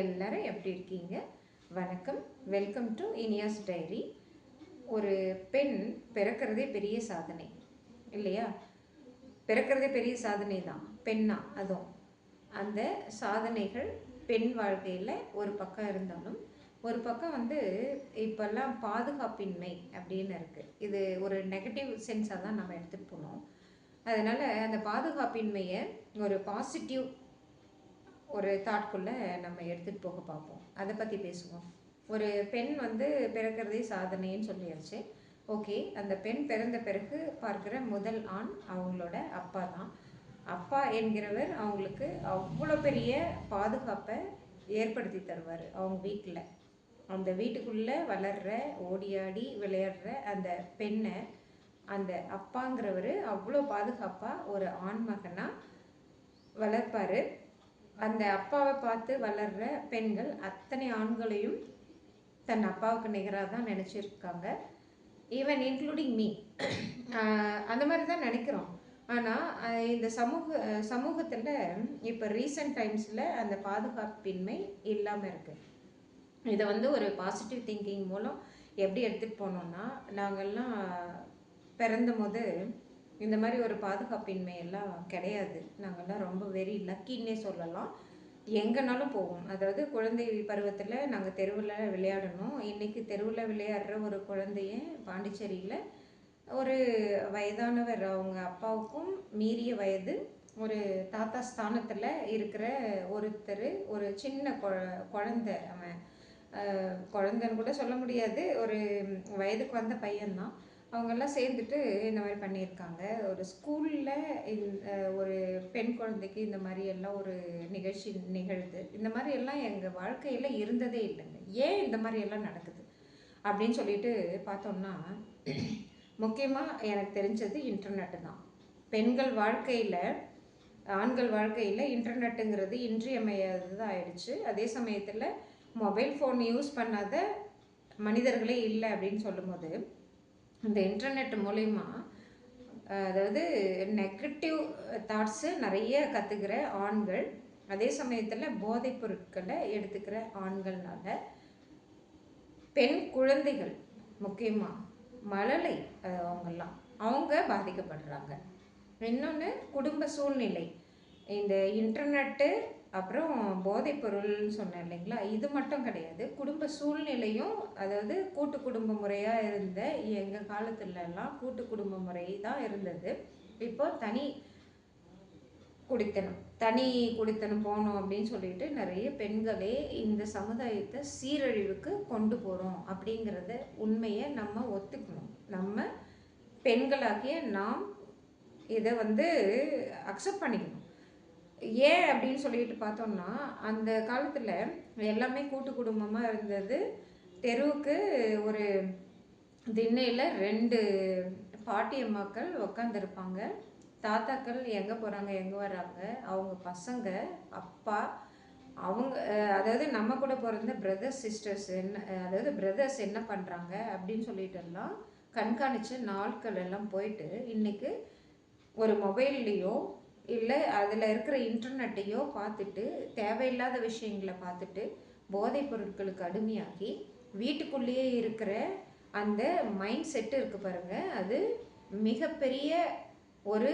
எல்லாரும் எப்படி இருக்கீங்க? வணக்கம். Welcome to Iniya's diary. ஒரு பெண் பிறக்கிறதே பெரிய சாதனை இல்லையா? பிறக்கிறதே பெரிய சாதனை தான், பெண்ணா அதுவும். அந்த சாதனைகள் பெண் வாழ்க்கையில் ஒரு பக்கம் இருந்தாலும், ஒரு பக்கம் இப்போல்லாம் பாதுகாப்பின்மை அப்படின்னு இருக்குது. இது ஒரு நெகட்டிவ் சென்ஸாக தான் நம்ம எடுத்துகிட்டு போனோம். அதனால் அந்த பாதுகாப்பின்மையை ஒரு பாசிட்டிவ் ஒரு தாட்குள்ளே நம்ம எடுத்துகிட்டு போக பார்ப்போம். அதை பற்றி பேசுவோம். ஒரு பெண் பிறக்கிறதே சாதனைன்னு சொல்லியாச்சு. ஓகே, அந்த பெண் பிறந்த பிறகு பார்க்குற முதல் ஆண் அவங்களோட அப்பா தான். அப்பா என்கிறவர் அவங்களுக்கு அவ்வளோ பெரிய பாதுகாப்பை ஏற்படுத்தி தருவார். அவங்க வீட்டில், அந்த வீட்டுக்குள்ளே வளர்கிற ஓடியாடி விளையாடுற அந்த பெண்ணை அந்த அப்பாங்கிறவர் அவ்வளோ பாதுகாப்பாக ஒரு ஆண் மகனாக வளர்ப்பார். அந்த அப்பாவை பார்த்து வளர்கிற பெண்கள் அத்தனை ஆண்களையும் தன் அப்பாவுக்கு நிகராக தான் நினச்சிருக்காங்க. Even including me. அந்த மாதிரி தான் நினைக்கிறோம். ஆனால் இந்த சமூகத்தில் இப்போ ரீசன்ட் டைம்ஸில் அந்த பாதுகாப்பின்மை இல்லாமல் இருக்குது. இதை ஒரு பாசிட்டிவ் திங்கிங் மூலம் எப்படி எடுத்துகிட்டு போனோம்னா, நாங்கள்லாம் பிறந்த போது இந்த மாதிரி ஒரு பாதுகாப்பின்மை எல்லாம் கிடையாது. நாங்கள்லாம் ரொம்ப வெரி லக்கின்னே சொல்லலாம். எங்கேனாலும் போவோம். அதாவது குழந்தை பருவத்தில் நாங்கள் தெருவில் விளையாடணும். இன்றைக்கி தெருவில் விளையாடுற ஒரு குழந்தைய பாண்டிச்சேரியில் ஒரு வயதானவர், அவங்க அப்பாவுக்கும் மீறிய வயது, ஒரு தாத்தா ஸ்தானத்தில் இருக்கிற ஒருத்தர், ஒரு சின்ன குழந்தை, அவன் குழந்தைன்னு கூட சொல்ல முடியாது, ஒரு வயதுக்கு வந்த பையன்தான். அவங்கெல்லாம் சேர்ந்துட்டு இந்த மாதிரி பண்ணியிருக்காங்க. ஒரு ஸ்கூலில் ஒரு பெண் குழந்தைக்கு இந்த மாதிரி எல்லாம் ஒரு நிகழ்ச்சி நிகழுது. இந்த மாதிரி எல்லாம் எங்கள் வாழ்க்கையில் இருந்ததே இல்லைங்க. ஏன் இந்த மாதிரி எல்லாம் நடக்குது அப்படின்னு சொல்லிட்டு பார்த்தோம்னா, முக்கியமாக எனக்கு தெரிஞ்சது இன்டர்நெட்டு தான். பெண்கள் வாழ்க்கையில், ஆண்கள் வாழ்க்கையில் இன்டர்நெட்டுங்கிறது இன்றியமையாததாக ஆயிடுச்சு. அதே சமயத்தில் மொபைல் ஃபோன் யூஸ் பண்ணாத மனிதர்களே இல்லை அப்படின்னு சொல்லும்போது, இந்த இன்டர்நெட் மூலயமா அதாவது நெகட்டிவ் தாட்ஸு நிறைய கற்றுக்கிற ஆண்கள், அதே சமயத்தில் போதைப் பொருட்களை எடுத்துக்கிற ஆண்கள்னால பெண் குழந்தைகள், முக்கியமாக மழலை, அவங்க பாதிக்கப்படுறாங்க. இன்னொன்று குடும்ப சூழ்நிலை. இந்த இன்டர்நெட்டு அப்புறம் போதைப்பொருள்னு சொன்னேன் இல்லைங்களா, இது மட்டும் கிடையாது, குடும்ப சூழ்நிலையும். அதாவது கூட்டு குடும்ப முறையாக இருந்த எங்கள் காலத்துலலாம் கூட்டு குடும்ப முறை தான் இருந்தது. இப்போ தனி குடித்தனம் போனோம் அப்படின்னு சொல்லிட்டு நிறைய பெண்களே இந்த சமுதாயத்தை சீரழிவுக்கு கொண்டு போகிறோம் அப்படிங்கிறத உண்மையை நம்ம ஒத்துக்கணும். நம்ம பெண்களாகிய நாம் இதை அக்செப்ட் பண்ணிக்கணும். ஏன் அப்படின்னு சொல்லிட்டு பார்த்தோம்னா, அந்த காலத்தில் எல்லாமே கூட்டு குடும்பமாக இருந்தது. தெருவுக்கு ஒரு திண்ணையில் 2 பாட்டியம்மாக்கள் உக்காந்துருப்பாங்க. தாத்தாக்கள் எங்கே போகிறாங்க எங்கே வர்றாங்க, அவங்க பசங்க, அப்பா, அவங்க அதாவது நம்ம கூட பிறந்த பிரதர்ஸ் சிஸ்டர்ஸ் என்ன, அதாவது பிரதர்ஸ் என்ன பண்ணுறாங்க அப்படின்னு சொல்லிட்டு எல்லாம் கண்காணித்த நாட்கள் எல்லாம் போயிட்டு, இன்றைக்கி ஒரு மொபைல்லையோ இல்லை அதில் இருக்கிற இன்டர்நெட்டையோ பார்த்துட்டு தேவையில்லாத விஷயங்களை பார்த்துட்டு போதைப் பொருட்களுக்கு அடிமையாகி வீட்டுக்குள்ளேயே இருக்கிற அந்த மைண்ட் செட்டு இருக்குது பாருங்கள், அது மிகப்பெரிய ஒரு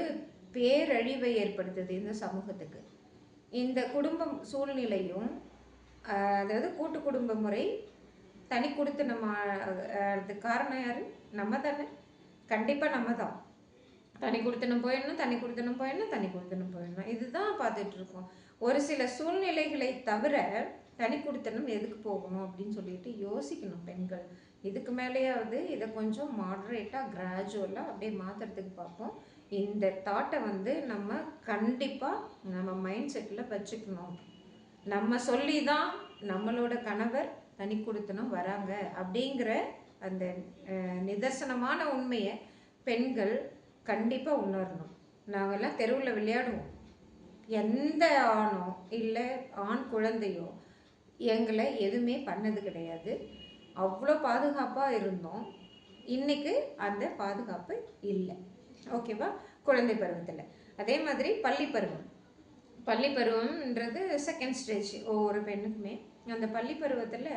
பேரழிவை ஏற்படுத்துது இந்த சமூகத்துக்கு. இந்த குடும்பம் சூழ்நிலையும், அதாவது கூட்டு குடும்ப முறை தனி கொடுத்து நம்ம அதுக்கு காரணம் யார்? நம்ம தானே. கண்டிப்பாக நம்ம தான். தனி கொடுத்தனம் போயிடணும். இதுதான் பார்த்துட்ருக்கோம். ஒரு சில சூழ்நிலைகளை தவிர தனி கொடுத்தனம் எதுக்கு போகணும் அப்படின்னு சொல்லிட்டு யோசிக்கணும் பெண்கள். இதுக்கு மேலேயாவது இதை கொஞ்சம் மாடரேட்டாக கிராஜுவலாக அப்படியே மாற்றுறதுக்கு பார்ப்போம். இந்த தாட்டை நம்ம கண்டிப்பாக நம்ம மைண்ட் செட்டில் வச்சுக்கணும். நம்ம சொல்லி தான் நம்மளோட கணவர் தனி கொடுத்தனம் வராங்க அப்படிங்கிற அந்த நிதர்சனமான உண்மையை பெண்கள் கண்டிப்பாக உணரணும். நாங்கள்லாம் தெருவில் விளையாடுவோம். எந்த ஆணோ இல்லை ஆண் குழந்தையோ எங்களை எதுவுமே பண்ணது கிடையாது. அவ்வளோ பாதுகாப்பாக இருந்தோம். இன்றைக்கு அந்த பாதுகாப்பு இல்லை. ஓகேவா? குழந்தை பருவத்தில். அதே மாதிரி பள்ளி பருவம். பள்ளி பருவம்ன்றது செகண்ட் ஸ்டேஜ் ஒவ்வொரு பெண்ணுக்குமே. அந்த பள்ளி பருவத்தில்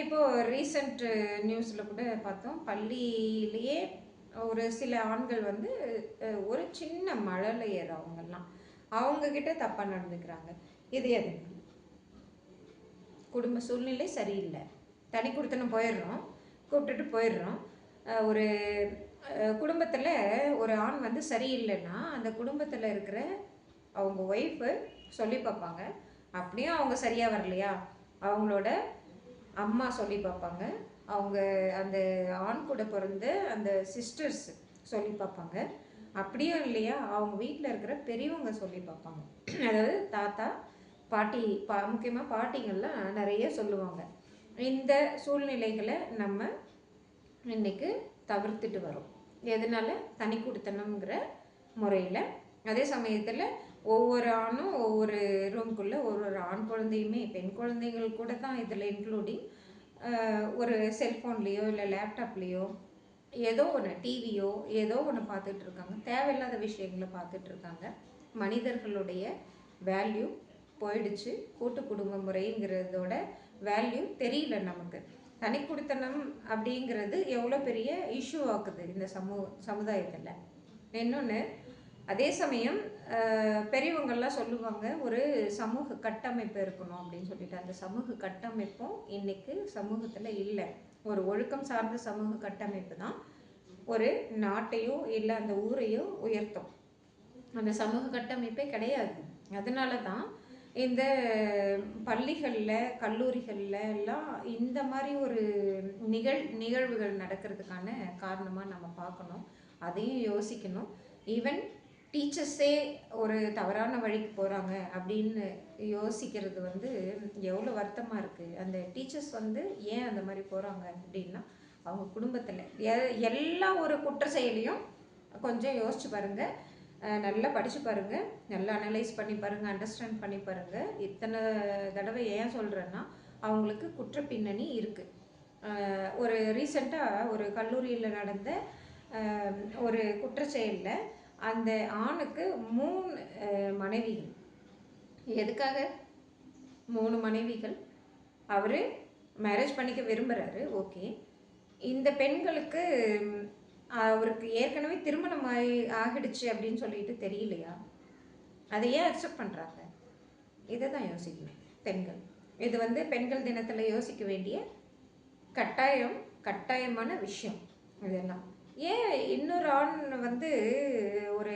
இப்போது ரீசண்ட் நியூஸில் கூட பார்த்தோம், பள்ளியிலேயே ஒரு சில ஆண்கள் வந்து ஒரு சின்ன மழலையர் அவங்கெல்லாம் அவங்கக்கிட்ட தப்பாக நடந்துக்கிறாங்க. இது எது? குடும்ப சூழ்நிலை சரியில்லை, தனி கொடுத்தனும் போயிடுறோம், கூப்பிட்டுட்டு போயிடுறோம். ஒரு குடும்பத்தில் ஒரு ஆண் வந்து சரியில்லைன்னா அந்த குடும்பத்தில் இருக்கிற அவங்க ஒய்ஃபு சொல்லி பார்ப்பாங்க. அப்படியும் அவங்க சரியாக வரலையா, அவங்களோட அம்மா சொல்லி பார்ப்பாங்க, அவங்க அந்த ஆண் கூட பிறந்த அந்த சிஸ்டர்ஸ் சொல்லி பார்ப்பாங்க. அப்படியும் இல்லையா அவங்க வீட்டில் இருக்கிற பெரியவங்க சொல்லி பார்ப்பாங்க. அதாவது தாத்தா பாட்டி, முக்கியமாக பாட்டிங்கள்லாம் நிறைய சொல்லுவாங்க. இந்த சூழ்நிலைகளை நம்ம இன்றைக்கு தவிர்த்துட்டு வரோம். எதனால? தனி கொடுத்தனங்கிற முறையில். அதே சமயத்தில் ஒவ்வொரு ஆணும் ஒவ்வொரு ரூம்குள்ளே ஒரு ஆண் குழந்தையுமே, பெண் குழந்தைகள் கூட தான் இதில் இன்க்ளூடிங், ஒரு செல்ஃபோன்லேயோ இல்லை லேப்டாப்லேயோ ஏதோ ஒன்று, டிவியோ ஏதோ ஒன்று பார்த்துட்ருக்காங்க, தேவையில்லாத விஷயங்களை பார்த்துட்ருக்காங்க. மனிதர்களுடைய வேல்யூ போயிடுச்சு. கூட்டு குடும்ப முறைங்கிறதோட வேல்யூ தெரியல நமக்கு. தனி குடித்தனம் அப்படிங்கிறது எவ்வளோ பெரிய இஷ்யூ ஆக்குது இந்த சமுதாயத்தில். இன்னொன்று, அதே சமயம் பெரியவங்கள்லாம் சொல்லுவாங்க ஒரு சமூக கட்டமைப்பு இருக்கணும் அப்படின்னு சொல்லிட்டு. அந்த சமூக கட்டமைப்பும் இன்றைக்கு சமூகத்தில் இல்லை. ஒரு ஒழுக்கம் சார்ந்த சமூக கட்டமைப்பு தான் ஒரு நாட்டையோ இல்லை அந்த ஊரையோ உயர்த்தும். அந்த சமூக கட்டமைப்பே கிடையாது. அதனால தான் இந்த பள்ளிகளில் கல்லூரிகளில் எல்லாம் இந்த மாதிரி ஒரு நிகழ்வுகள் நடக்கிறதுக்கான காரணமாக நம்ம பார்க்கணும், அதையும் யோசிக்கணும். ஈவன் டீச்சர்ஸே ஒரு தவறான வழிக்கு போகிறாங்க அப்படின்னு யோசிக்கிறது வந்து எவ்வளோ வருத்தமாக இருக்குது. அந்த டீச்சர்ஸ் வந்து ஏன் அந்த மாதிரி போகிறாங்க அப்படின்னா, அவங்க குடும்பத்தில் எல்லா ஒரு குற்ற செயலையும் கொஞ்சம் யோசிச்சு பாருங்கள், நல்லா படித்து பாருங்கள், நல்லா அனலைஸ் பண்ணி பாருங்கள், அண்டர்ஸ்டாண்ட் பண்ணி பாருங்கள். இத்தனை தடவை ஏன் சொல்கிறேன்னா, அவங்களுக்கு குற்ற பின்னணி இருக்குது. ஒரு ரீசெண்டாக ஒரு கல்லூரியில் நடந்த ஒரு குற்றச்செயலில் அந்த ஆணுக்கு 3 மனைவிகள். எதுக்காக 3 மனைவிகள்? அவர் மேரேஜ் பண்ணிக்க விரும்புகிறாரு, ஓகே. இந்த பெண்களுக்கு அவருக்கு ஏற்கனவே திருமணம் ஆகிடுச்சு அப்படின்னு சொல்லிட்டு தெரியலையா? அதை ஏன் அக்செப்ட் பண்ணுறாங்க? இதை தான் யோசிக்கணும் பெண்கள். இது வந்து பெண்கள் தினத்தில் யோசிக்க வேண்டிய கட்டாயமான விஷயம் இதெல்லாம். ஏன் இன்னொரு ஆண் வந்து ஒரு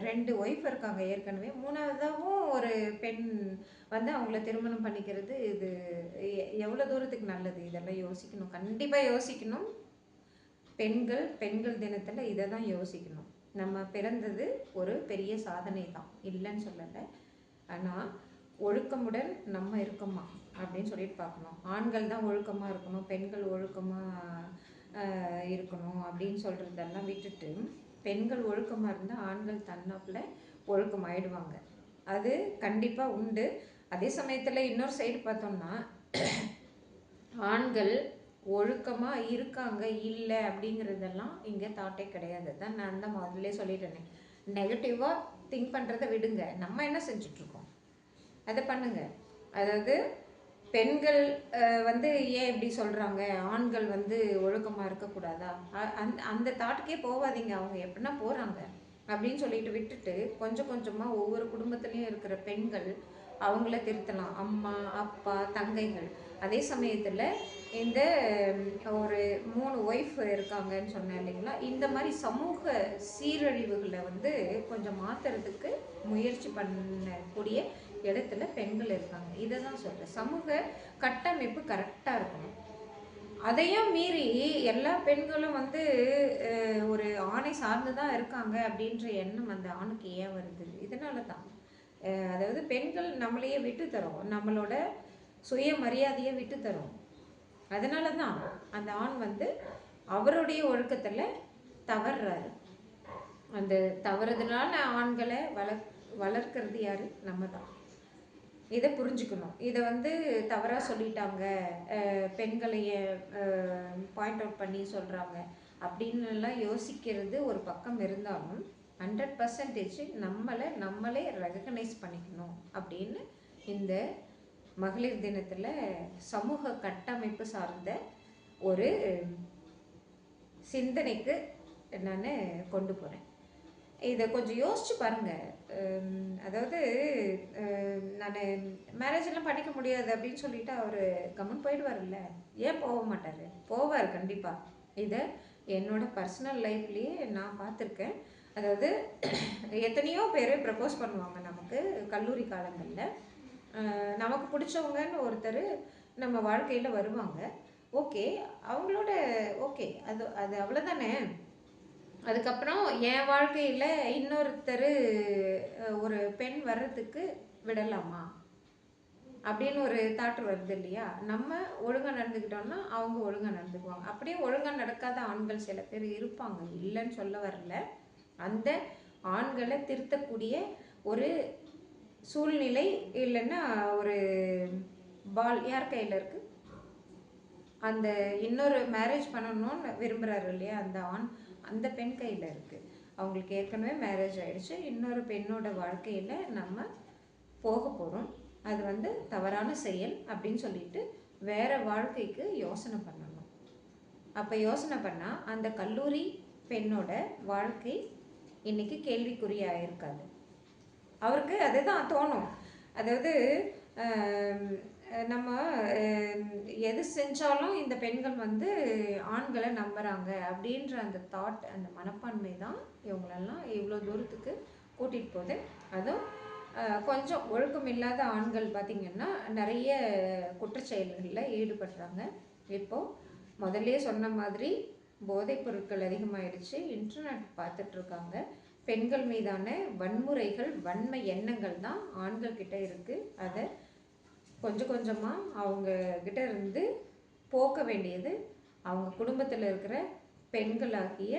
2 ஒய்ஃப் இருக்காங்க ஏற்கனவே, 3ஆவதாகவும் ஒரு பெண் வந்து அவங்கள திருமணம் பண்ணிக்கிறது, இது எவ்வளோ தூரத்துக்கு நல்லது? இதெல்லாம் யோசிக்கணும், கண்டிப்பாக யோசிக்கணும். பெண்கள் தினத்தில் இதை தான் யோசிக்கணும். நம்ம பிறந்தது ஒரு பெரிய சாதனை தான், இல்லைன்னு சொல்லலை. ஆனால் ஒழுக்கமுடன் நம்ம இருக்கோமா அப்படின்னு சொல்லிட்டு பார்க்கணும். ஆண்கள் தான் ஒழுக்கமாக இருக்கணும், பெண்கள் ஒழுக்கமாக இருக்கணும் அப்படின்னு சொல்கிறதெல்லாம் விட்டுட்டு, பெண்கள் ஒழுக்கமாக இருந்தால் ஆண்கள் தன்னாப்பில் ஒழுக்கமாயிடுவாங்க. அது கண்டிப்பாக உண்டு. அதே சமயத்தில் இன்னொரு சைடு பார்த்தோம்னா, ஆண்கள் ஒழுக்கமாக இருக்காங்க இல்லை அப்படிங்கிறதெல்லாம் இங்கே தாட்டே கிடையாது. தான் நான் தான் முதல்ல சொல்லிட்டேனே, நெகட்டிவாக திங்க் பண்ணுறதை விடுங்க, நம்ம என்ன செஞ்சிட்ருக்கோம் அதை பண்ணுங்க. அதாவது பெண்கள் வந்து ஏன் இப்படி சொல்கிறாங்க, ஆண்கள் வந்து ஒழுக்கமாக இருக்கக்கூடாதா, அந்த தாட்டுக்கே போகாதீங்க. அவங்க எப்படின்னா போகிறாங்க அப்படின்னு சொல்லிட்டு விட்டுட்டு, கொஞ்சம் கொஞ்சமாக ஒவ்வொரு குடும்பத்துலேயும் இருக்கிற பெண்கள் அவங்கள திருத்தலாம். அம்மா, அப்பா, தங்கைகள். அதே சமயத்தில் இந்த ஒரு 3 ஒய்ஃப் இருக்காங்கன்னு சொன்னேன் இல்லைங்களா, இந்த மாதிரி சமூக சீரழிவுகளை வந்து கொஞ்சம் மாற்றுறதுக்கு முயற்சி பண்ணக்கூடிய இடத்துல பெண்கள் இருக்காங்க. இதை தான் சொல்கிறேன், சமூக கட்டமைப்பு கரெக்டாக இருக்கணும். அதையும் மீறி எல்லா பெண்களும் வந்து ஒரு ஆணை சார்ந்து தான் இருக்காங்க அப்படின்ற எண்ணம் அந்த ஆணுக்கு ஏன் வருது? இதனால தான். அதாவது பெண்கள் நம்மளையே விட்டு தரோம், நம்மளோட சுயமரியாதையை விட்டு தரோம். அதனால தான் அந்த ஆண் வந்து அவருடைய ஒழுக்கத்தில் தவறுறாரு. அந்த தவறுதலான ஆண்களை வளர்க்கறது யார்? நம்ம தான். இதை புரிஞ்சுக்கணும். இதை வந்து தவறாக சொல்லிட்டாங்க, பெண்களைய பாயிண்ட் அவுட் பண்ணி சொல்கிறாங்க அப்படின்னுலாம் யோசிக்கிறது ஒரு பக்கம் இருந்தாலும், 100% நம்மளே ரெகக்னைஸ் பண்ணிக்கணும் அப்படின்னு இந்த மகளிர் தினத்தில் சமூக கட்டமைப்பு சார்ந்த ஒரு சிந்தனைக்கு நான் கொண்டு போகிறேன். இதை கொஞ்சம் யோசிச்சு பாருங்கள். அதாவது நான் மேரேஜெல்லாம் பண்ணிக்க முடியாது அப்படின்னு சொல்லிட்டு அவர் கம்மன் போயிடுவார்ல, ஏன் போக மாட்டார்? போவார் கண்டிப்பாக. இதை என்னோட பர்சனல் லைஃப்லேயே நான் பார்த்துருக்கேன். அதாவது எத்தனையோ பேர் ப்ரப்போஸ் பண்ணுவாங்க நமக்கு கல்லூரி காலங்களில். நமக்கு பிடிச்சவங்கன்னு ஒருத்தர் நம்ம வாழ்க்கையில் வருவாங்க. ஓகே, அவங்களோட ஓகே, அது அவ்வளோதானே. அதுக்கப்புறம் என் வாழ்க்கையில் இன்னொருத்தர் ஒரு பெண் வர்றதுக்கு விடலாமா அப்படின்னு ஒரு தாட்டு வருது இல்லையா? நம்ம ஒழுங்காக நடந்துக்கிட்டோம்னா அவங்க ஒழுங்காக நடந்துக்குவாங்க. அப்படியே ஒழுங்காக நடக்காத ஆண்கள் சில பேர் இருப்பாங்க, இல்லைன்னு சொல்ல வரல. அந்த ஆண்களை திருத்தக்கூடிய ஒரு சூழ்நிலை இல்லைன்னா ஒரு பால் யார் கையில் இருக்குது? அந்த இன்னொரு மேரேஜ் பண்ணணும்னு விரும்புகிறாரு இல்லையா அந்த ஆண், அந்த பெண் கையில் இருக்குது. அவங்களுக்கு ஏற்கனவே மேரேஜ் ஆகிடுச்சு, இன்னொரு பெண்ணோட வாழ்க்கையில் நம்ம போக போகிறோம். அது தவறான செயல் அப்படின்னு சொல்லிட்டு வேறு வாழ்க்கைக்கு யோசனை பண்ணணும். அப்போ யோசனை பண்ணால் அந்த கல்லூரி பெண்ணோட வாழ்க்கை இன்றைக்கி கேள்விக்குறியாக இருக்காது. அவருக்கு அதுதான் தோணும். அதாவது நம்ம எது செஞ்சாலும் இந்த பெண்கள் ஆண்களை நம்புகிறாங்க அப்படின்ற அந்த தாட், அந்த மனப்பான்மை தான் இவங்களெல்லாம் இவ்வளோ தூரத்துக்கு கூட்டிகிட்டு போகுது. அதுவும் கொஞ்சம் ஒழுக்கம் இல்லாத ஆண்கள் பார்த்திங்கன்னா நிறைய குற்றச்செயல்களில் ஈடுபடுறாங்க. இப்போது முதல்ல சொன்ன மாதிரி போதைப் பொருட்கள் அதிகமாகிடுச்சு, இன்டர்நெட் பார்த்துட்ருக்காங்க. பெண்கள் மீதான வன்முறைகள், வன்மை எண்ணங்கள் தான் ஆண்கள்கிட்ட இருக்குது. அதை கொஞ்சம் கொஞ்சமாக அவங்கக்கிட்ட இருந்து போக்க வேண்டியது அவங்க குடும்பத்தில் இருக்கிற பெண்களாகிய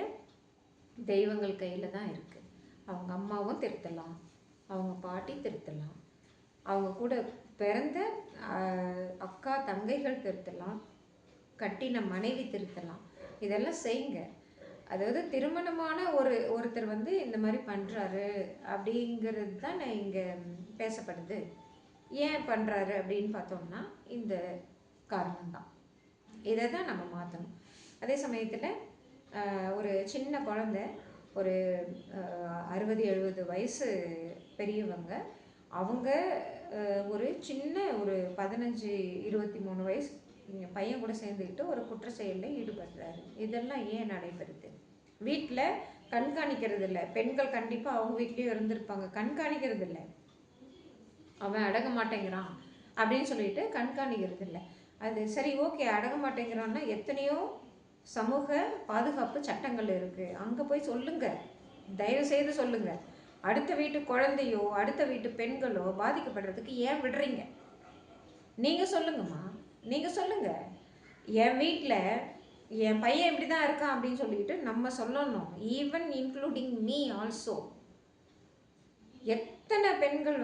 தெய்வங்கள் கையில் தான் இருக்குது. அவங்க அம்மாவும் திருத்தலாம், அவங்க பாட்டி திருத்தலாம், அவங்க கூட பிறந்த அக்கா தங்கைகள் திருத்தலாம், கட்டின மனைவி திருத்தலாம். இதெல்லாம் செய்யுங்க. அதாவது திருமணமான ஒருத்தர் இந்த மாதிரி பண்ணுறாரு அப்படிங்கிறது தான் நான் இங்கே பேசப்படுது. ஏன் பண்ணுறாரு அப்படின்னு பார்த்தோம்னா இந்த காரணம்தான். இதை தான் நம்ம மாற்றணும். அதே சமயத்தில் ஒரு சின்ன குழந்தை, ஒரு 60-70 வயசு பெரியவங்க, அவங்க ஒரு சின்ன ஒரு 15-23 வயசு பையன் கூட சேர்ந்துக்கிட்டு ஒரு குற்ற செயலில் ஈடுபடுறாரு. இதெல்லாம் ஏன் நடைபெறுது? வீட்டில் கண்காணிக்கிறது இல்லை. பெண்கள் கண்டிப்பாக அவங்க வீட்லேயும் இருந்திருப்பாங்க, கண்காணிக்கிறது இல்லை. அவன் அடங்க மாட்டேங்கிறான் அப்படின்னு சொல்லிட்டு கண்காணிக்கிறது இல்லை. அது சரி, ஓகே, அடங்க மாட்டேங்கிறான்னா எத்தனையோ சமூக பாதுகாப்பு சட்டங்கள் இருக்குது, அங்கே போய் சொல்லுங்கள், தயவு செய்து சொல்லுங்கள். அடுத்த வீட்டு குழந்தையோ அடுத்த வீட்டு பெண்களோ பாதிக்கப்படுறதுக்கு ஏன் விடுறீங்க? நீங்கள் சொல்லுங்கம்மா, நீங்கள் சொல்லுங்கள். என் வீட்டில் என் பையன் இப்படி தான் இருக்கான் அப்படின்னு சொல்லிட்டு நம்ம சொல்லணும். Even including me also. எத்தனை பெண்கள்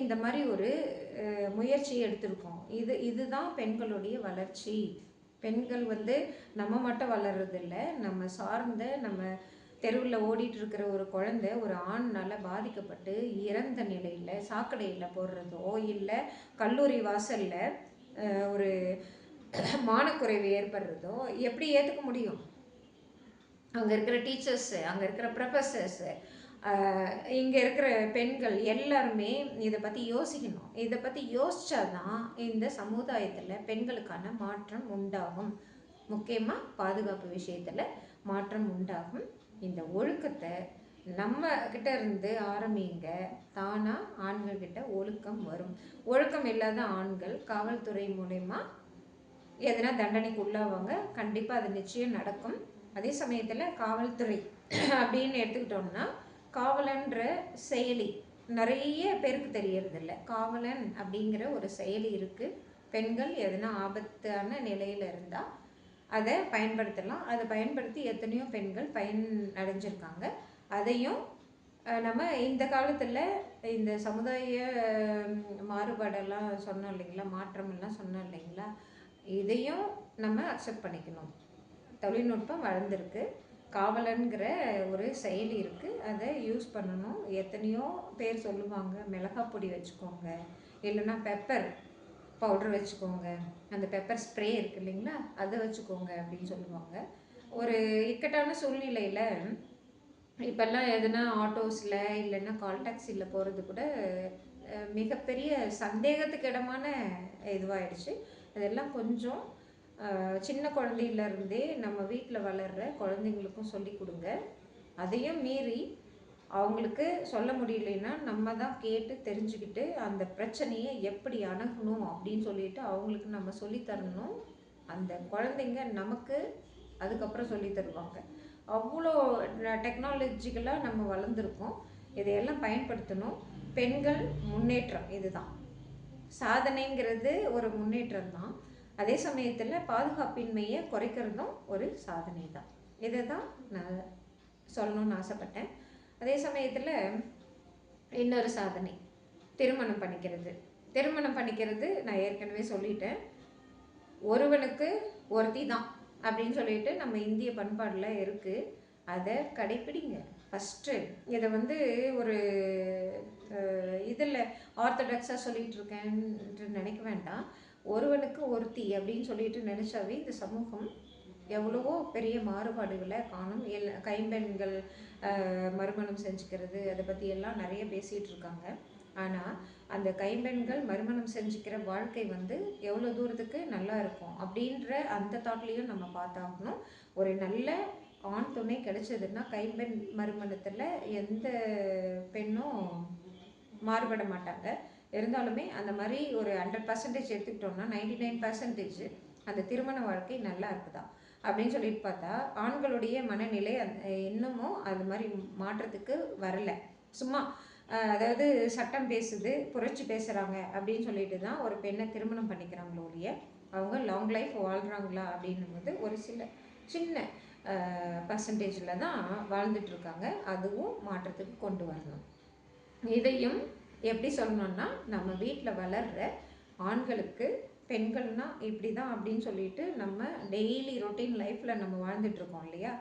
இந்த மாதிரி ஒரு முயற்சி எடுத்திருக்கோம். இதுதான் பெண்களுடைய வளர்ச்சி. பெண்கள் நம்ம மட்டும் வளர்றதில்லை, நம்ம சார்ந்த, நம்ம தெருவில் ஓடிட்டு இருக்கிற ஒரு குழந்தை ஒரு ஆண்னால் பாதிக்கப்பட்டு இறந்த நிலையில் சாக்கடையில் போடுறதோ இல்லை கல்லூரி வாசலில் ஒரு மானக்குறைவு ஏற்படுறதோ எப்படி ஏற்றுக்க முடியும்? அங்கே இருக்கிற டீச்சர்ஸு, அங்கே இருக்கிற ப்ரொஃபஸர்ஸு, இங்கே இருக்கிற பெண்கள் எல்லாருமே இதை பற்றி யோசிக்கணும். இதை பற்றி யோசித்தாதான் இந்த சமுதாயத்தில் பெண்களுக்கான மாற்றம் உண்டாகும். முக்கியமாக பாதுகாப்பு விஷயத்தில் மாற்றம் உண்டாகும். இந்த ஒழுக்கத்தை நம்ம கிட்ட இருந்து ஆரம்பிங்க. தானாக ஆண்கள்கிட்ட ஒழுக்கம் வரும். ஒழுக்கம் இல்லாத ஆண்கள் காவல்துறை மூலயமா எதனா தண்டனைக்கு உள்ளாவாங்க. கண்டிப்பாக அது நிச்சயம் நடக்கும். அதே சமயத்தில் காவல்துறை அப்படின்னு எடுத்துக்கிட்டோம்னா, காவலன்ற செயலி நிறைய பேருக்கு தெரியறதில்ல. காவலன் அப்படிங்கிற ஒரு செயலி இருக்குது. பெண்கள் எதனா ஆபத்தான நிலையில் இருந்தால் அதை பயன்படுத்தலாம். அதை பயன்படுத்தி எத்தனையோ பெண்கள் பயன் அடைஞ்சிருக்காங்க. அதையும் நம்ம இந்த காலத்தில் இந்த சமுதாய மாறுபாடெல்லாம் சொன்னோம் இல்லைங்களா, மாற்றமெல்லாம் சொன்னோம் இல்லைங்களா, இதையும் நம்ம அக்செப்ட் பண்ணிக்கணும். தொழில்நுட்பம் வளர்ந்துருக்கு, காவலன்கிற ஒரு செயலி இருக்குது, அதை யூஸ் பண்ணணும். எத்தனையோ பேர் சொல்லுவாங்க, மிளகாய் பொடி வச்சுக்கோங்க, இல்லைன்னா பெப்பர் பவுடர் வச்சுக்கோங்க, அந்த பெப்பர் ஸ்ப்ரே இருக்குது இல்லைங்களா, அதை வச்சுக்கோங்க அப்படின்னு சொல்லுவாங்க. ஒரு இக்கட்டான சூழ்நிலையில் இப்போல்லாம் எதுனா ஆட்டோஸில் இல்லைன்னா கால் டாக்ஸியில் போகிறது கூட மிகப்பெரிய சந்தேகத்துக்கு இடமான இதுவாகிடுச்சு. அதெல்லாம் கொஞ்சம் சின்ன குழந்தையிலேருந்தே நம்ம வீட்டில் வளர்கிற குழந்தைங்களுக்கும் சொல்லி கொடுங்க. அதையும் மீறி அவங்களுக்கு சொல்ல முடியலைன்னா நம்ம தான் கேட்டு தெரிஞ்சுக்கிட்டு அந்த பிரச்சனையை எப்படி அணுகணும் அப்படின்னு சொல்லிட்டு அவங்களுக்கு நம்ம சொல்லித்தரணும். அந்த குழந்தைங்க நமக்கு அதுக்கப்புறம் சொல்லி தருவாங்க. அவ்வளோ டெக்னாலஜிக்கலாக நம்ம வளர்ந்துருக்கோம். இதையெல்லாம் பயன்படுத்தணும். பெண்கள் முன்னேற்றம் இதுதான். சாதனைங்கிறது ஒரு முன்னேற்றம் தான். அதே சமயத்தில் பாதுகாப்பின்மையை குறைக்கிறதும் ஒரு சாதனை தான். இதை தான் நான் சொல்லணும்னு ஆசைப்பட்டேன். அதே சமயத்தில் இன்னொரு சாதனை திருமணம் பண்ணிக்கிறது. திருமணம் பண்ணிக்கிறது நான் ஏற்கனவே சொல்லிட்டேன். ஒருவனுக்கு ஒருத்தி தான் அப்படின்னு சொல்லிட்டு நம்ம இந்திய பண்பாடில் இருக்குது. அதை கடைப்பிடிங்க ஃபஸ்ட்டு. இதை வந்து ஒரு இதில் ஆர்த்தடாக்ஸாக சொல்லிகிட்டு இருக்கேன்னு நினைக்க வேண்டாம். ஒருவனுக்கு ஒருத்தி அப்படின்னு சொல்லிட்டு நினச்சாவே இந்த சமூகம் எவ்வளவோ பெரிய மாறுபாடுகளை காணும். கைம்பெண்கள் மறுமணம் செஞ்சுக்கிறது, அதை பற்றி எல்லாம் நிறைய பேசிகிட்டு இருக்காங்க. ஆனால் அந்த கைம்பெண்கள் மறுமணம் செஞ்சுக்கிற வாழ்க்கை வந்து எவ்வளோ தூரத்துக்கு நல்லா இருக்கும் அப்படின்ற அந்த தாட்லேயும் நம்ம பார்த்தாகணும். ஒரு நல்ல ஆண் துணை கிடைச்சதுன்னா கைம்பெண் மறுமணத்தில் எந்த பெண்ணும் மாறுபட மாட்டாங்க. இருந்தாலுமே அந்த மாதிரி ஒரு 100% எடுத்துக்கிட்டோம்னா 99% அந்த திருமண வாழ்க்கை நல்லா இருக்குதா அப்படின்னு சொல்லிட்டு பார்த்தா ஆண்களுடைய மனநிலை இன்னமும் அது மாதிரி மாற்றத்துக்கு வரலை. சும்மா அதாவது சட்டம் பேசுது, புரட்சி பேசுகிறாங்க அப்படின்னு சொல்லிட்டு தான் ஒரு பெண்ணை திருமணம் பண்ணிக்கிறாங்களோ ஒழிய அவங்க லாங் லைஃப் வாழ்கிறாங்களா அப்படின்னும்போது ஒரு சின்ன பர்சன்டேஜில் தான் வாழ்ந்துட்டுருக்காங்க. அதுவும் மாற்றத்துக்கு கொண்டு வரணும். இதையும் எப்படி சொல்லணும்னா நம்ம வீட்டில் வளர்கிற ஆண்களுக்கு பெண்கள்னா இப்படி தான் அப்படின்னு சொல்லிட்டு நம்ம டெய்லி ரொட்டீன் லைஃப்பில் நம்ம வாழ்ந்துட்டுருக்கோம் இல்லையா,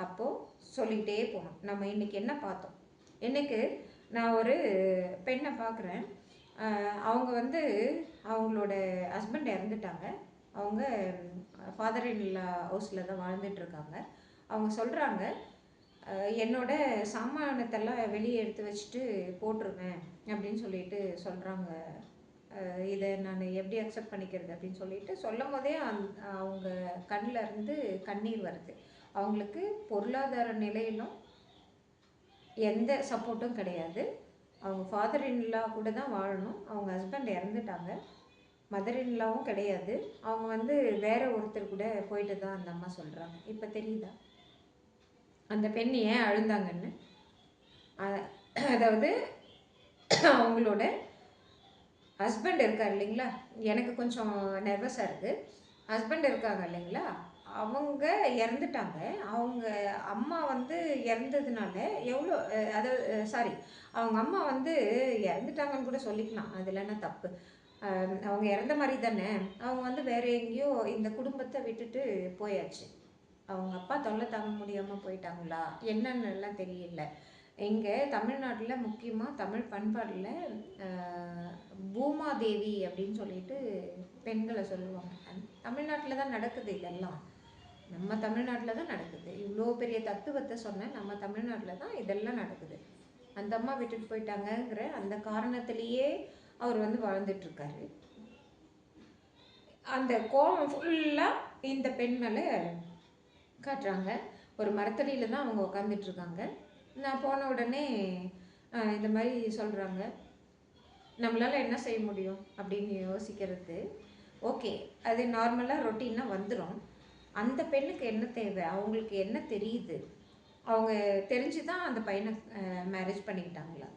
அப்போது சொல்லிகிட்டே போகணும். நம்ம இன்றைக்கி என்ன பார்த்தோம்? இன்றைக்கு நான் ஒரு பெண்ணை பார்க்குறேன். அவங்க வந்து அவங்களோட ஹஸ்பண்ட் இறந்துட்டாங்க. அவங்க ஃபாதர் இன் லா ஹவுஸில் தான் வாழ்ந்துட்டுருக்காங்க. அவங்க சொல்கிறாங்க, என்னோட சாமானத்தெல்லாம் வெளியே எடுத்து வச்சுட்டு போட்டுருவேன் அப்படின்னு சொல்லிட்டு சொல்கிறாங்க. இதை நான் எப்படி அக்செப்ட் பண்ணிக்கிறது அப்படின்னு சொல்லிட்டு சொல்லும் போதே அவங்க கண்ணில் இருந்து கண்ணீர் வருது. அவங்களுக்கு பொருளாதார நிலையிலும் எந்த சப்போர்ட்டும் கிடையாது. அவங்க ஃபாதர் இன்லா கூட தான் வாழணும். அவங்க ஹஸ்பண்ட் இறந்துட்டாங்க. மதர் இன்லாவும் கிடையாது. அவங்க வந்து வேற ஒருத்தர் கூட போயிட்டு தான் அந்த அம்மா சொல்கிறாங்க. இப்போ தெரியுதா அந்த பெண் ஏன் அழுந்தாங்கன்னு? அதாவது அவங்களோட ஹஸ்பண்ட் இருக்கார் இல்லைங்களா, எனக்கு கொஞ்சம் நர்வஸாக இருக்குது. ஹஸ்பண்ட் இருக்காங்க இல்லைங்களா, அவங்க இறந்துட்டாங்க. அவங்க அம்மா வந்து இறந்ததுனால எவ்வளோ அதாவது அவங்க அம்மா வந்து இறந்துட்டாங்கன்னு கூட சொல்லிக்கலாம், அதில் என்ன தப்பு. அவங்க இறந்த மாதிரி தானே. அவங்க வந்து வேறு எங்கேயோ இந்த குடும்பத்தை விட்டுட்டு போயாச்சு. அவங்க அப்பா தொல்லை தாங்க முடியாமல் போயிட்டாங்களா என்னன்னு எல்லாம் தெரியல. இங்கே தமிழ்நாட்டில் முக்கியமாக தமிழ் பண்பாடில் பூமாதேவி அப்படின்னு சொல்லிட்டு பெண்களை சொல்லுவாங்க. தமிழ்நாட்டில் தான் நடக்குது இதெல்லாம். நம்ம தமிழ்நாட்டில் தான் நடக்குது. இவ்வளோ பெரிய தத்துவத்தை சொன்ன நம்ம தமிழ்நாட்டில் தான் இதெல்லாம் நடக்குது. அந்த அம்மா விட்டுட்டு போயிட்டாங்கங்கிற அந்த காரணத்திலேயே அவர் வந்து வாழ்ந்துட்டுருக்காரு. அந்த கோபம் ஃபுல்லாக இந்த பெண் மேலே காட்டுறாங்க. ஒரு மரத்தடியில் தான் அவங்க உட்காந்துட்ருக்காங்க. நான் போன உடனே இந்த மாதிரி சொல்கிறாங்க. நம்மளால் என்ன செய்ய முடியும் அப்படின்னு யோசிக்கிறது ஓகே, அது நார்மலாக ரொட்டீனாக வந்துடும். அந்த பெண்ணுக்கு என்ன தேவை, அவங்களுக்கு என்ன தெரியுது, அவங்க தெரிஞ்சு தான் அந்த பையனை மேரேஜ் பண்ணிக்கிட்டாங்களா?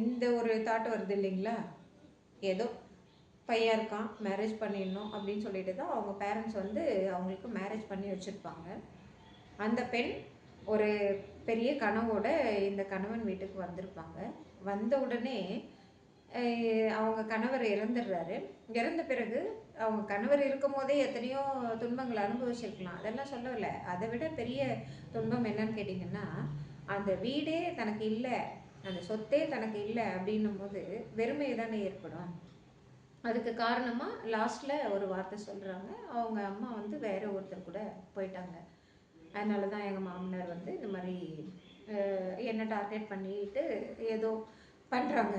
இந்த ஒரு தாட் வருது இல்லைங்களா? ஏதோ பையன் இருக்கான், மேரேஜ் பண்ணிடணும் அப்படின்னு சொல்லிட்டு தான் அவங்க பேரண்ட்ஸ் வந்து அவங்களுக்கு மேரேஜ் பண்ணி வச்சுருப்பாங்க. அந்த பெண் ஒரு பெரிய கனவோட இந்த கணவன் வீட்டுக்கு வந்திருப்பாங்க. வந்த உடனே அவங்க கணவர் இறந்துடுறாரு. இறந்த பிறகு அவங்க கணவர் இருக்கும் போதே எத்தனையோ துன்பங்களை அனுபவிச்சிருக்கலாம், அதெல்லாம் சொல்லலை. அதை விட பெரிய துன்பம் என்னன்னு கேட்டிங்கன்னா, அந்த வீடே தனக்கு இல்லை, அந்த சொத்தே தனக்கு இல்லை அப்படின்னும் போது வெறுமை தானே ஏற்படும். அதுக்கு காரணமாக லாஸ்ட்டில் ஒரு வார்த்தை சொல்கிறாங்க, அவங்க அம்மா வந்து வேற ஒருத்தர் கூட போயிட்டாங்க, அதனால தான் எங்கள் மாமனார் வந்து இந்த மாதிரி என்ன டார்கெட் பண்ணிட்டு ஏதோ பண்ணுறாங்க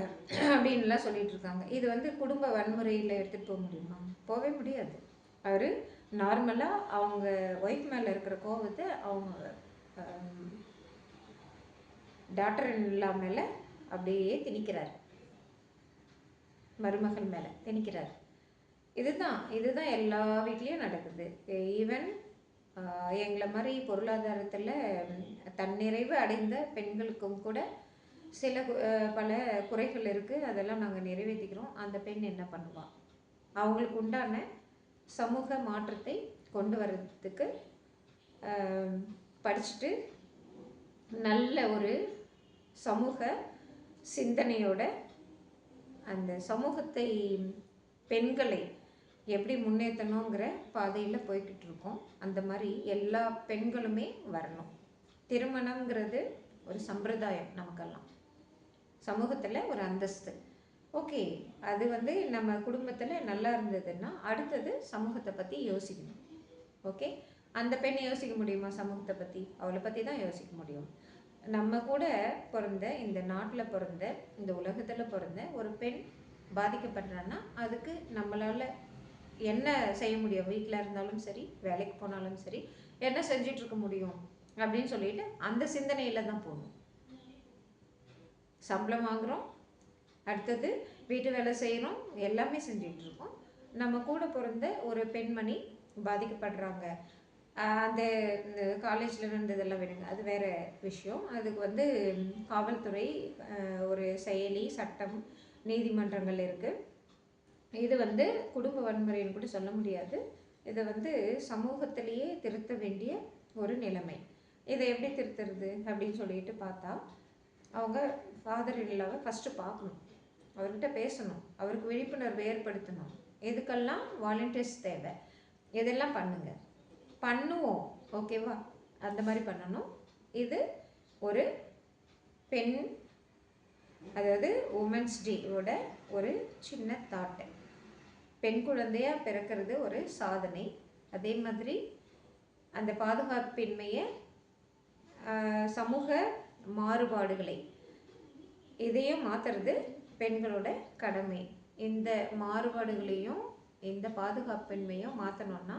அப்படின்லாம் சொல்லிட்டு இருக்காங்க. இது வந்து குடும்ப வன்முறையில் எடுத்துகிட்டு போக முடியுமா? போகவே முடியாது. அவர் நார்மலாக அவங்க ஒய்ஃப் மேலே இருக்கிற கோபத்தை அவங்க டாக்டர் இல்லா மேலே அப்படியே திணிக்கிறார், மருமகள் மேலே திணிக்கிறார். இதுதான் எல்லா வீட்லேயும் நடக்குது. ஈவன் எங்களை மாதிரி பொருளாதாரத்தில் தன்னிறைவு அடைந்த பெண்களுக்கும் கூட சில பல குறைகள் இருக்குது, அதெல்லாம் நாங்கள் நிறைவேற்றிக்கிறோம். அந்த பெண் என்ன பண்ணுவாள்? அவங்களுக்கு உண்டான சமூக மாற்றத்தை கொண்டு வர்றதுக்கு படிச்சுட்டு நல்ல ஒரு சமூக சிந்தனையோட அந்த சமூகத்தை பெண்களை எப்படி முன்னேற்றணுங்கிற பாதையில் போய்கிட்டு இருக்கோம். அந்த மாதிரி எல்லா பெண்களுமே வரணும். திருமணங்கிறது ஒரு சம்பிரதாயம், நமக்கெல்லாம் சமூகத்தில் ஒரு அந்தஸ்து. ஓகே, அது வந்து நம்ம குடும்பத்தில் நல்லா இருந்ததுன்னா அடுத்தது சமூகத்தை பற்றி யோசிக்கணும். ஓகே, அந்த பெண் யோசிக்க முடியுமா சமூகத்தை பற்றி? அவளை பற்றி தான் யோசிக்க முடியும். நம்ம கூட பிறந்த, இந்த நாட்டில் பிறந்த, இந்த உலகத்தில் பிறந்த ஒரு பெண் பாதிக்கப்படுறான்னா அதுக்கு நம்மளால் என்ன செய்ய முடியும்? வீட்டில் இருந்தாலும் சரி, வேலைக்கு போனாலும் சரி, என்ன செஞ்சிட்ருக்க முடியும் அப்படின்னு சொல்லிட்டு அந்த சிந்தனையில் தான் போகணும். சம்பளம் வாங்குகிறோம், அடுத்தது வீட்டு வேலை செய்கிறோம், எல்லாமே செஞ்சிட்ருக்கோம். நம்ம கூட பிறந்த ஒரு பெண்மணி பாதிக்கப்படுறாங்க, அந்த காலேஜில் இருந்ததெல்லாம் விடுங்க, அது வேறு விஷயம். அதுக்கு வந்து காவல்துறை, ஒரு செயலி, சட்டம், நீதிமன்றங்கள் இருக்குது. இது வந்து குடும்ப வன்முறைன்னு கூட சொல்ல முடியாது. இதை வந்து சமூகத்திலேயே திருத்த வேண்டிய ஒரு நிலைமை. இதை எப்படி திருத்துறது அப்படின்னு சொல்லிட்டு பார்த்தா, அவங்க ஃபாதர் இல்லாவை ஃபஸ்ட்டு பார்க்கணும், அவர்கிட்ட பேசணும், அவருக்கு விழிப்புணர்வு ஏற்படுத்தணும். இதுக்கெல்லாம் வாலண்டியர்ஸ் தேவை. இதெல்லாம் பண்ணுவோம், ஓகேவா? அந்த மாதிரி பண்ணணும். இது ஒரு பெண், அதாவது உமன்ஸ் டேவோட ஒரு சின்ன தாட்டு. பெண் குழந்தையாக பிறக்கிறது ஒரு சாதனை. அதே மாதிரி அந்த பாதுகாப்பின்மையை, சமூக மாறுபாடுகளை, இதையும் மாற்றுறது பெண்களோட கடமை. இந்த மாறுபாடுகளையும் இந்த பாதுகாப்பின்மையும் மாற்றணுன்னா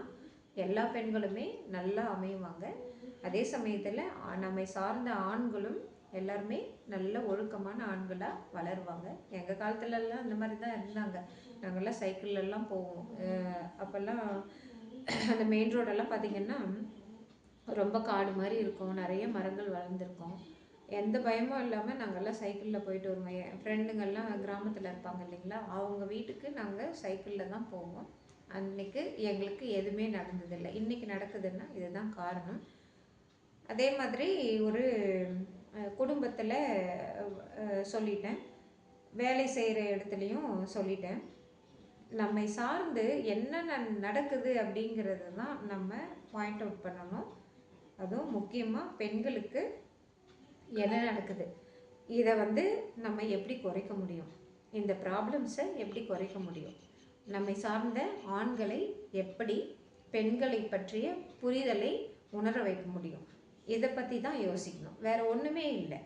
எல்லா பெண்களுமே நல்லா அமைவாங்க. அதே சமயத்தில் நம்மை சார்ந்த ஆண்களும் எல்லாருமே நல்ல ஒழுக்கமான ஆண்களாக வளருவாங்க. எங்கள் காலத்துலலாம் அந்த மாதிரி தான் இருந்தாங்க. நாங்கள்லாம் சைக்கிள்லாம் போவோம். அப்போல்லாம் அந்த மெயின் ரோடெல்லாம் பார்த்திங்கன்னா ரொம்ப காடு மாதிரி இருக்கும், நிறைய மரங்கள் வளர்ந்துருக்கும். எந்த பயமும் இல்லாமல் நாங்கள்லாம் சைக்கிளில் போயிட்டு வருவோம். என் ஃப்ரெண்டுங்கள்லாம் கிராமத்தில் இருப்பாங்க இல்லைங்களா, அவங்க வீட்டுக்கு நாங்கள் சைக்கிளில் தான் போவோம். அன்றைக்கு எங்களுக்கு எதுவுமே நடந்ததில்லை. இன்றைக்கி நடக்குதுன்னா இதுதான் காரணம். அதே மாதிரி ஒரு குடும்பத்தில் சொல்லிட்டேன், வேலை செய்கிற இடத்துலையும் சொல்லிட்டேன். நம்மை சார்ந்து என்னென்ன நடக்குது அப்படிங்கிறது தான் நம்ம பாயிண்ட் அவுட் பண்ணணும். அதுவும் முக்கியமாக பெண்களுக்கு என்ன நடக்குது, இதை வந்து நம்ம எப்படி குறைக்க முடியும், இந்த ப்ராப்ளம்ஸை எப்படி குறைக்க முடியும், நம்மை சார்ந்த ஆண்களை எப்படி பெண்களை பற்றிய புரிதலை உணர வைக்க முடியும், இதை பற்றி தான் யோசிக்கணும். வேறு ஒன்றுமே இல்லை.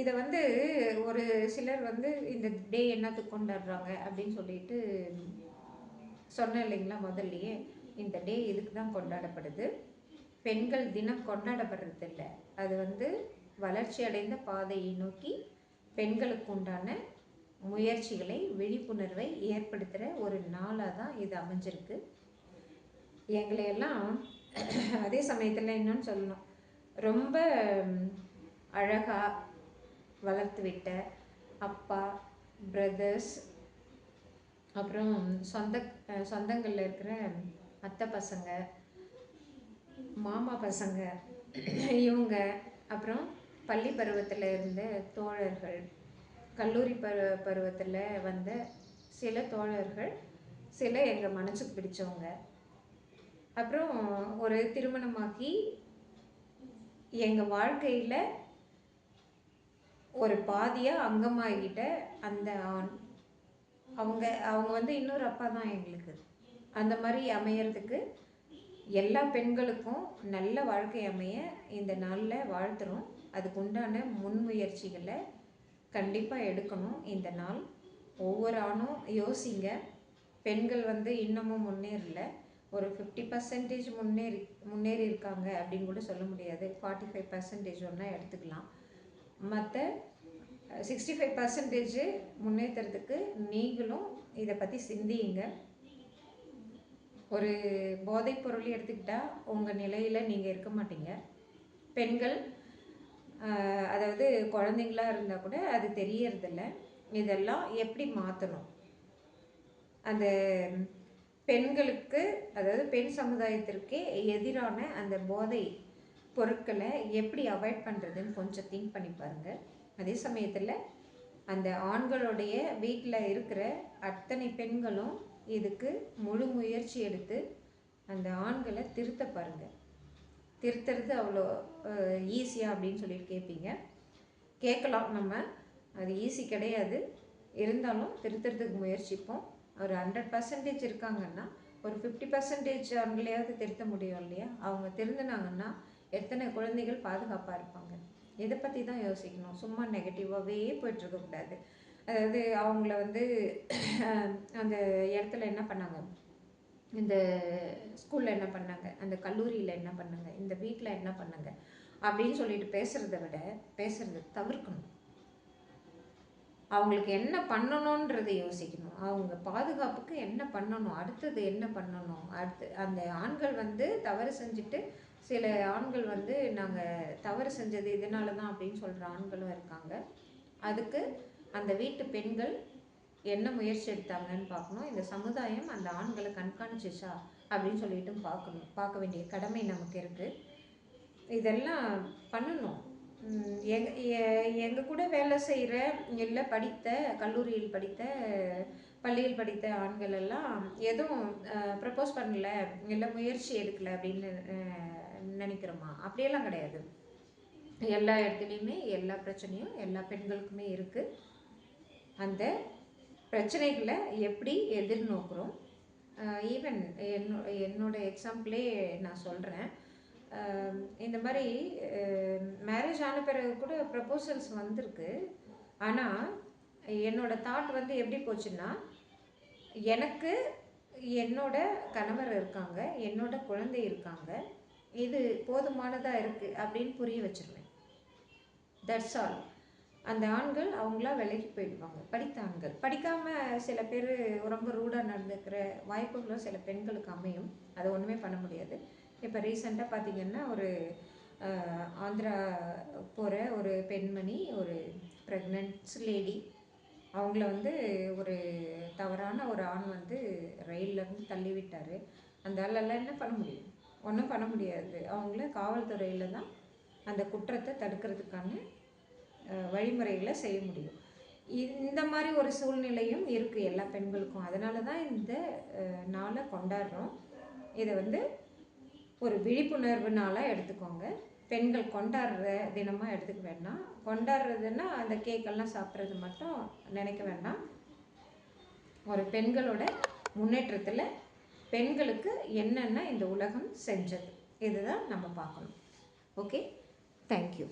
இதை வந்து ஒரு சிலர் வந்து இந்த டே என்னத்துக்கு கொண்டாடுறாங்க அப்படின்னு சொல்லிட்டு சொன்னேன் இல்லைங்களா முதல்லையே. இந்த டே இதுக்கு தான் கொண்டாடப்படுது. பெண்கள் தினம் கொண்டாடப்படுறதில்லை, அது வந்து வளர்ச்சி அடைந்த பாதையை நோக்கி பெண்களுக்கு உண்டான முயற்சிகளை, விழிப்புணர்வை ஏற்படுத்துகிற ஒரு நாளாக தான் இது அமைஞ்சிருக்கு. எங்களையெல்லாம் அதே சமயத்தில் இன்னொன்று சொல்லணும், ரொம்ப அழகாக வளர்த்து விட்ட அப்பா, பிரதர்ஸ், அப்புறம் சொந்தங்களில் இருக்கிற அத்தை பசங்க, மாமா பசங்க, இவங்க, அப்புறம் பள்ளி பருவத்தில் இருந்த தோழர்கள், கல்லூரி பருவத்தில் வந்த சில தோழர்கள், சில எங்கள் மனசுக்கு பிடிச்சவங்க, அப்புறம் ஒரு திருமணமாகி எங்கள் வாழ்க்கையில் ஒரு பாதியாக அங்கமாகிட்ட அந்த ஆண், அவங்க வந்து இன்னொரு அப்பா தான் எங்களுக்கு. அந்த மாதிரி அமையறதுக்கு எல்லா பெண்களுக்கும் நல்ல வாழ்க்கை அமைய இந்த நாளில் வாழ்த்துறோம். அதுக்கு உண்டான முன்முயற்சிகளை கண்டிப்பாக எடுக்கணும். இந்த நாள் ஒவ்வொரு ஆணும் யோசிங்க. பெண்கள் வந்து இன்னமும் முன்னேறல, ஒரு 50% முன்னேறி இருக்காங்க அப்படின்னு கூட சொல்ல முடியாது. 45% ஒன்றா எடுத்துக்கலாம். மற்ற 65% முன்னேற்றத்துக்கு நீங்களும் இதை பற்றி சிந்தியுங்க. ஒரு போதைப் பொருள் எடுத்துக்கிட்டால் உங்கள் நிலையில் நீங்கள் இருக்க மாட்டீங்க. பெண்கள் அதாவது குழந்தைங்களா இருந்தால் கூட அது தெரியறதில்ல. இதெல்லாம் எப்படி மாற்றணும், அந்த பெண்களுக்கு அதாவது பெண் சமுதாயத்திற்கே எதிரான அந்த போதை பொருட்களை எப்படி அவாய்ட் பண்ணுறதுன்னு கொஞ்சம் திங்க் பண்ணி பாருங்கள். அதே சமயத்தில் அந்த ஆண்களுடைய வீட்டில் இருக்கிற அத்தனை பெண்களும் இதுக்கு முழு முயற்சி எடுத்து அந்த ஆண்களை திருத்த பாருங்கள். திருத்துறது அவ்வளோ ஈஸியாக அப்படின்னு சொல்லிட்டு கேட்பீங்க. கேட்கலாம், நம்ம அது ஈஸி கிடையாது. இருந்தாலும் திருத்துறதுக்கு முயற்சிப்போம். ஒரு 100% இருக்காங்கன்னா ஒரு 50% ஆண்களையாவது திருத்த முடியும் இல்லையா? அவங்க திருந்தினாங்கன்னா எத்தனை குழந்தைகள் பாதுகாப்பாக இருப்பாங்க. இதை பற்றி தான் யோசிக்கணும். சும்மா நெகட்டிவாகவே போய்ட்டுருக்கக்கூடாது. அதாவது அவங்கள வந்து அந்த இடத்துல என்ன பண்ணாங்க, இந்த ஸ்கூலில் என்ன பண்ணாங்க, அந்த கல்லூரியில் என்ன பண்ணாங்க, இந்த வீட்டில் என்ன பண்ணாங்க அப்படின்னு சொல்லிட்டு பேசுகிறத விட பேசுகிறத தவிர்க்கணும். அவங்களுக்கு என்ன பண்ணணுன்றதை யோசிக்கணும். அவங்க பாதுகாப்புக்கு என்ன பண்ணணும், அடுத்தது என்ன பண்ணணும். அந்த ஆண்கள் வந்து தவறு செஞ்சுட்டு, சில ஆண்கள் வந்து நாங்கள் தவறு செஞ்சது இதனால தான் அப்படின்னு சொல்கிற ஆண்களும் இருக்காங்க. அதுக்கு அந்த வீட்டு பெண்கள் என்ன முயற்சி எடுத்தாங்கன்னு பார்க்கணும். இந்த சமுதாயம் அந்த ஆண்களை கண்காணிச்சிச்சா அப்படின்னு சொல்லிட்டு பார்க்க வேண்டிய கடமை நமக்கு இருக்குது. இதெல்லாம் பண்ணணும். எங்கள் கூட வேலை செய்கிற இல்லை படித்த கல்லூரியில் படித்த பள்ளியில் படித்த ஆண்கள் எல்லாம் எதுவும் ப்ரப்போஸ் பண்ணல, இல்லை முயற்சி எடுக்கலை அப்படின்னு நினைக்கிறோமா? அப்படியெல்லாம் கிடையாது. எல்லா இடத்துலையுமே எல்லா பிரச்சனையும் எல்லா பெண்களுக்குமே இருக்குது. அந்த பிரச்சனைகளை எப்படி எதிர்நோக்குறோம். ஈவன் என்னோட எக்ஸாம்பிளே நான் சொல்கிறேன். இந்த மாதிரி மேரேஜ் ஆன பிறகு கூட ப்ரப்போசல்ஸ் வந்திருக்கு. ஆனால் என்னோட தாட் வந்து எப்படி போச்சுன்னா, எனக்கு என்னோட கணவர் இருக்காங்க, என்னோட குழந்தை இருக்காங்க, இது போதுமானதாக இருக்குது அப்படின்னு புரிய வச்சுருவேன். That's all. அந்த ஆண்கள் அவங்களா விலைக்கு போயிடுவாங்க. படித்த ஆண்கள். படிக்காமல் சில பேர் ரொம்ப ரூடாக நடந்துக்கிற வாய்ப்புகளும் சில பெண்களுக்கு அமையும். அதை ஒன்றுமே பண்ண முடியாது. இப்போ ரீசெண்டாக பார்த்திங்கன்னா ஒரு ஆந்திரா போகிற ஒரு பெண்மணி, ஒரு ப்ரெக்னென்ட்ஸ் லேடி, அவங்கள வந்து ஒரு தவறான ஒரு ஆண் வந்து ரயில்லேருந்து தள்ளி விட்டார். அந்த ஆளெல்லாம் என்ன பண்ண முடியும்? ஒன்றும் பண்ண முடியாது. அவங்கள காவல்துறையில் தான் அந்த குற்றத்தை தடுக்கிறதுக்கான வழிமுறைகளை செய்ய முடியும். இந்த மாதிரி ஒரு சூழ்நிலையும் இருக்குது எல்லா பெண்களுக்கும். அதனால தான் இந்த நாளை கொண்டாடுறோம். இதை வந்து ஒரு விழிப்புணர்வு நாளாக எடுத்துக்கோங்க. பெண்கள் கொண்டாடுற தினமாக எடுத்துக்க வேண்டாம். கொண்டாடுறதுன்னா அந்த கேக்கெல்லாம் சாப்பிட்றது மட்டும் நினைக்க வேண்டாம். ஒரு பெண்களோட முன்னேற்றத்தில் பெண்களுக்கு என்னென்ன இந்த உலகம் செஞ்சது, இதுதான் நம்ம பார்க்கணும். Okay, thank you.